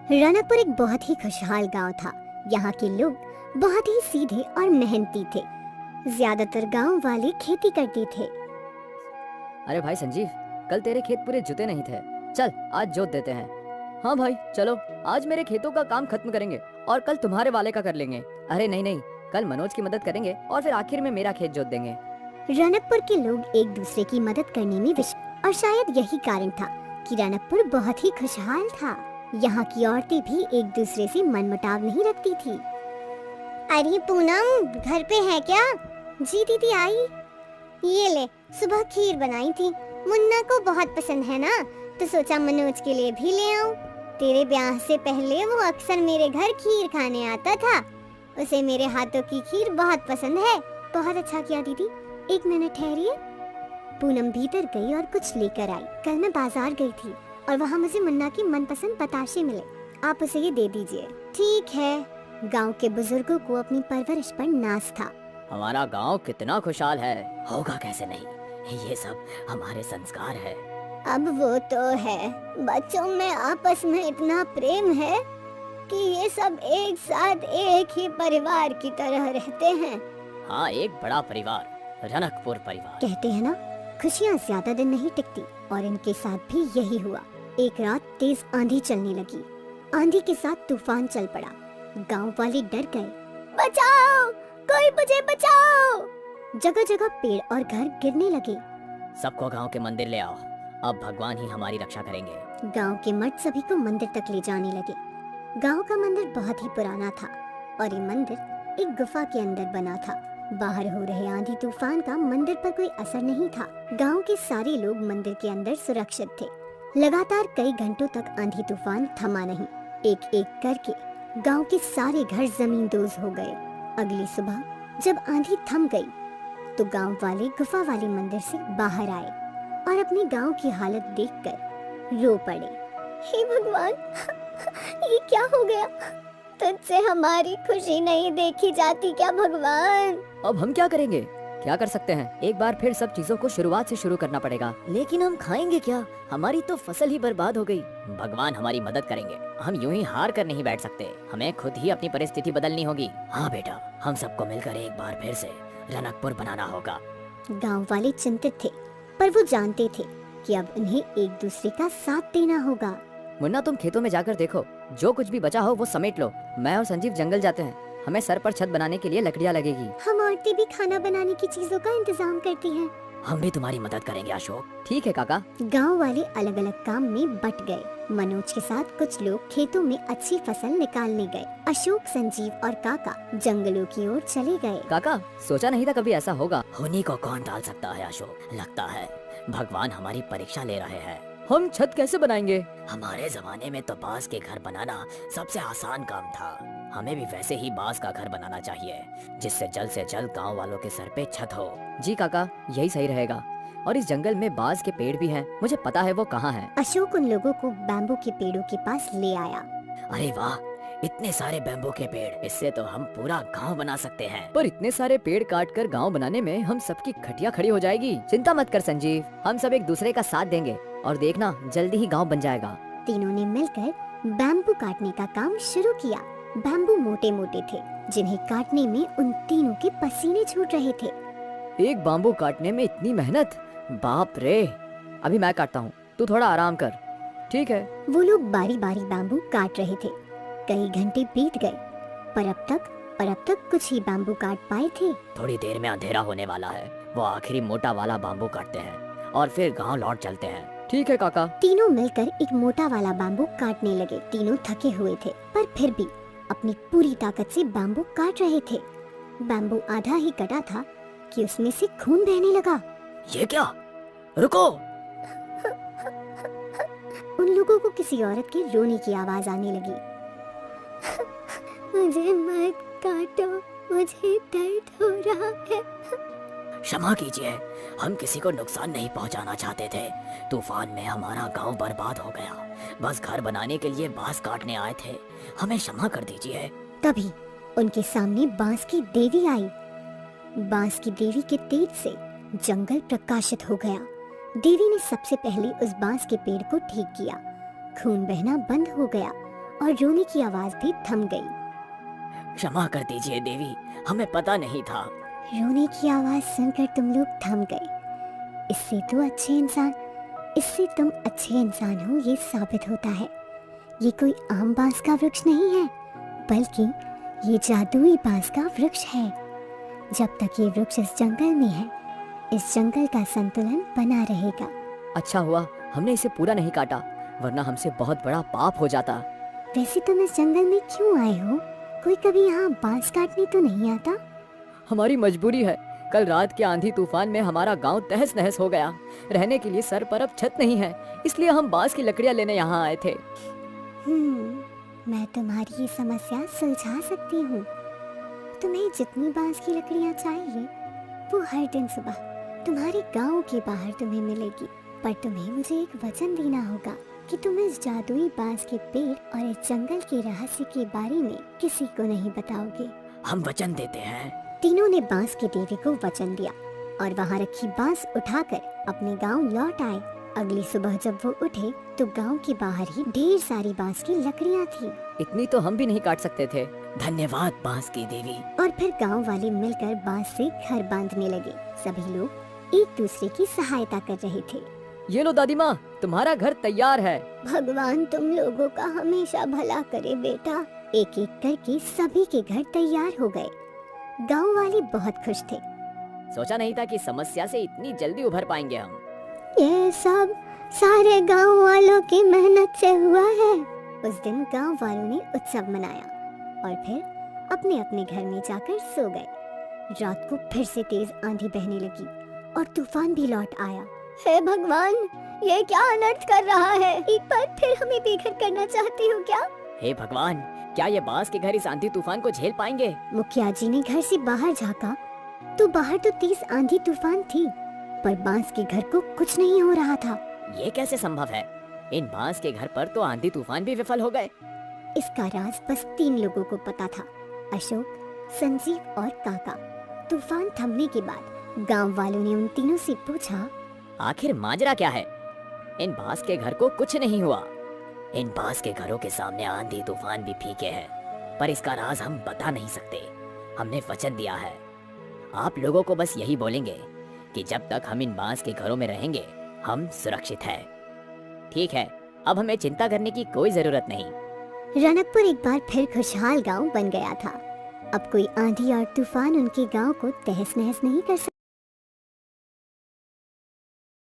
रनकपुर एक बहुत ही खुशहाल गांव था। यहाँ के लोग बहुत ही सीधे और मेहनती थे। ज्यादातर गांव वाले खेती करते थे। अरे भाई संजीव, कल तेरे खेत पूरे जुते नहीं थे। चल आज जोत देते हैं। हाँ भाई चलो, आज मेरे खेतों का काम खत्म करेंगे और कल तुम्हारे वाले का कर लेंगे। अरे नहीं नहीं, कल मनोज की मदद करेंगे और फिर आखिर में मेरा खेत जोत देंगे। रनकपुर के लोग एक दूसरे की मदद करने में विश्वास, और शायद यही कारण था कि रनकपुर बहुत ही खुशहाल था। यहाँ की औरतें भी एक दूसरे से मनमुटाव नहीं रखती थी। अरे पूनम, घर पे है क्या? जी दीदी आई। ये ले, सुबह खीर बनाई थी, मुन्ना को बहुत पसंद है ना, तो सोचा मनोज के लिए भी ले आऊं। तेरे ब्याह से पहले वो अक्सर मेरे घर खीर खाने आता था। उसे मेरे हाथों की खीर बहुत पसंद है। बहुत अच्छा किया दीदी, एक मिनट ठहरिए। पूनम भीतर गई और कुछ लेकर आई। कल मैं बाजार गई थी और वहाँ मुझे मुन्ना की मनपसंद बताशे मिले। आप उसे ये दे दीजिए। ठीक है। गांव के बुजुर्गों को अपनी परवरिश पर नाज था। हमारा गांव कितना खुशहाल है, होगा कैसे नहीं, ये सब हमारे संस्कार है। अब वो तो है, बच्चों में आपस में इतना प्रेम है कि ये सब एक साथ एक ही परिवार की तरह रहते हैं। हाँ, एक बड़ा परिवार, रनकपुर परिवार। कहते हैं ना, खुशियाँ ज्यादा दिन नहीं टिकती, और इनके साथ भी यही हुआ। एक रात तेज आंधी चलने लगी। आंधी के साथ तूफान चल पड़ा। गांव वाले डर गए। बचाओ, कोई मुझे बचाओ। जगह जगह पेड़ और घर गिरने लगे। सबको गांव के मंदिर ले आओ, अब भगवान ही हमारी रक्षा करेंगे। गांव के मर्द सभी को मंदिर तक ले जाने लगे। गांव का मंदिर बहुत ही पुराना था और ये मंदिर एक गुफा के अंदर बना था। बाहर हो रहे आंधी तूफान का मंदिर पर कोई असर नहीं था। गांव के सारे लोग मंदिर के अंदर सुरक्षित थे। लगातार कई घंटों तक आंधी तूफान थमा नहीं। एक एक करके गांव के सारे घर जमींदोज हो गए। अगली सुबह जब आंधी थम गई तो गांव वाले गुफा वाले मंदिर से बाहर आए और अपने गांव की हालत देखकर रो पड़े। हे भगवान, ये क्या हो गया? तुझसे हमारी खुशी नहीं देखी जाती क्या भगवान? अब हम क्या करेंगे? क्या कर सकते हैं? एक बार फिर सब चीजों को शुरुआत से शुरू करना पड़ेगा। लेकिन हम खाएंगे क्या? हमारी तो फसल ही बर्बाद हो गई। भगवान हमारी मदद करेंगे, हम यूं ही हार कर नहीं बैठ सकते। हमें खुद ही अपनी परिस्थिति बदलनी होगी। हाँ बेटा, हम सबको मिलकर एक बार फिर से रनकपुर बनाना होगा। गांव वाले चिंतित थे, पर वो जानते थे कि अब उन्हें एक दूसरे का साथ देना होगा। मुन्ना, तुम खेतों में जाकर देखो, जो कुछ भी बचा हो वो समेट लो। मैं और संजीव जंगल जाते हैं, हमें सर पर छत बनाने के लिए लकड़ियाँ लगेगी। हम औरतें भी खाना बनाने की चीजों का इंतजाम करती हैं। हम भी तुम्हारी मदद करेंगे अशोक। ठीक है काका। गांव वाले अलग अलग काम में बट गए। मनोज के साथ कुछ लोग खेतों में अच्छी फसल निकालने गए। अशोक, संजीव और काका जंगलों की ओर चले गए। काका, सोचा नहीं था कभी ऐसा होगा। होने को कौन टाल सकता है अशोक? लगता है भगवान हमारी परीक्षा ले रहे हैं। हम छत कैसे बनाएंगे? हमारे जमाने में तो बांस के घर बनाना सबसे आसान काम था। हमें भी वैसे ही बांस का घर बनाना चाहिए, जिससे जल्द से जल्द गांव वालों के सर पे छत हो। जी काका, यही सही रहेगा। और इस जंगल में बांस के पेड़ भी हैं, मुझे पता है वो कहाँ हैं। अशोक उन लोगों को बैम्बू के पेड़ों के पास ले आया। अरे वाह, इतने सारे बैम्बू के पेड़, इससे तो हम पूरा गांव बना सकते हैं। पर इतने सारे पेड़ काट कर गाँव बनाने में हम सबकी खटिया खड़ी हो जाएगी। चिंता मत कर संजीव, हम सब एक दूसरे का साथ देंगे और देखना जल्दी ही गांव बन जाएगा। तीनों ने मिलकर बैम्बू काटने का काम शुरू किया। बैम्बू मोटे मोटे थे, जिन्हें काटने में उन तीनों के पसीने छूट रहे थे। एक बाम्बू काटने में इतनी मेहनत, बाप रे। अभी मैं काटता हूँ, तू थोड़ा आराम कर। ठीक है। वो लोग बारी बारी बैम्बू काट रहे थे। कई घंटे बीत गए, पर अब तक कुछ ही बैम्बू काट पाए थे। थोड़ी देर में अंधेरा होने वाला है, वो आखिरी मोटा वाला बाम्बू काटते हैं और फिर गांव लौट चलते हैं। ठीक है काका। तीनों मिलकर एक मोटा वाला बैम्बू काटने लगे। तीनों थके हुए थे, पर फिर भी अपनी पूरी ताकत से बैम्बू काट रहे थे। बैम्बू आधा ही कटा था कि उसमें से खून बहने लगा। ये क्या? रुको! उन लोगों को किसी औरत के रोने की आवाज आने लगी। मुझे मत काटो, मुझे दर्द हो रहा है। क्षमा कीजिए, हम किसी को नुकसान नहीं पहुंचाना चाहते थे। तूफान में हमारा गांव बर्बाद हो गया, बस घर बनाने के लिए बांस काटने आए थे, हमें क्षमा कर दीजिए। तभी उनके सामने बांस की देवी आई। बांस की देवी के तेज से जंगल प्रकाशित हो गया। देवी ने सबसे पहले उस बांस के पेड़ को ठीक किया। खून बहना बंद हो गया और रोने की आवाज भी थम गई। क्षमा कर दीजिए देवी, हमें पता नहीं था। रोने की आवाज सुनकर तुम लोग थम गए। इससे तुम अच्छे इंसान हो ये साबित होता है। ये कोई आम बांस का वृक्ष नहीं है, बल्कि ये जादुई बांस का वृक्ष है। जब तक ये वृक्ष इस जंगल में है, इस जंगल का संतुलन बना रहेगा। अच्छा हुआ हमने इसे पूरा नहीं काटा, वरना हमसे बहुत बड़ा पाप हो जाता। वैसे तुम इस जंगल में क्यों आए हो? कोई कभी यहाँ बांस काटने तो नहीं आता? हमारी मजबूरी है। कल रात के आंधी तूफान में हमारा गांव तहस नहस हो गया। रहने के लिए सर पर अब छत नहीं है, इसलिए हम बांस की लकड़ियां लेने यहाँ आए थे। मैं तुम्हारी ये समस्या सुलझा सकती हूँ। तुम्हें जितनी बांस की लकड़ियाँ चाहिए वो हर दिन सुबह तुम्हारे गांव के बाहर तुम्हें मिलेगी, पर तुम्हें मुझे एक वचन देना होगा कि तुम इस जादुई बांस के पेड़ और इस जंगल के रहस्य के बारे में किसी को नहीं बताओगे। हम वचन देते हैं। तीनों ने बांस के देवी को वचन दिया और वहाँ रखी बांस उठाकर अपने गांव लौट आए। अगली सुबह जब वो उठे तो गांव के बाहर ही ढेर सारी बांस की लकड़ियाँ थी। इतनी तो हम भी नहीं काट सकते थे। धन्यवाद बांस की देवी। और फिर गांव वाले मिलकर बांस से घर बांधने लगे। सभी लोग एक दूसरे की सहायता कर रहे थे। ये लो दादी माँ, तुम्हारा घर तैयार है। भगवान तुम लोगों का हमेशा भला करे बेटा। एक एक करके सभी के घर तैयार हो गए। गांव वाले बहुत खुश थे। सोचा नहीं था कि समस्या से इतनी जल्दी उभर पाएंगे हम। ये सब सारे गांव वालों की मेहनत से हुआ है। उस दिन गांव वालों ने उत्सव मनाया और फिर अपने अपने घर में जाकर सो गए। रात को फिर से तेज आंधी बहने लगी और तूफान भी लौट आया। हे भगवान, ये क्या अनर्थ कर रहा है? एक बार फिर हमें बेघर करना चाहती हो क्या? हे भगवान, क्या ये बांस के घर इस आंधी तूफान को झेल पाएंगे? मुखिया जी ने घर से बाहर झांका तो बाहर तो तेज आंधी तूफान थी, पर बांस के घर को कुछ नहीं हो रहा था। ये कैसे संभव है? इन बांस के घर पर तो आंधी तूफान भी विफल हो गए। इसका राज बस 3 लोगों को पता था, अशोक, संजीव और काका। तूफान थमने के बाद गांव वालों ने उन तीनों से पूछा, आखिर माजरा क्या है? इन बांस के घर को कुछ नहीं हुआ। इन बांस के घरों के सामने आंधी तूफान भी फीके हैं, पर इसका राज हम बता नहीं सकते। हमने वचन दिया है, आप लोगों को बस यही बोलेंगे कि जब तक हम इन बांस के घरों में रहेंगे हम सुरक्षित हैं। ठीक है, अब हमें चिंता करने की कोई जरूरत नहीं। रणकपुर एक बार फिर खुशहाल गांव बन गया था। अब कोई आंधी और तूफान उनके गांव को तहस नहस नहीं कर सकता।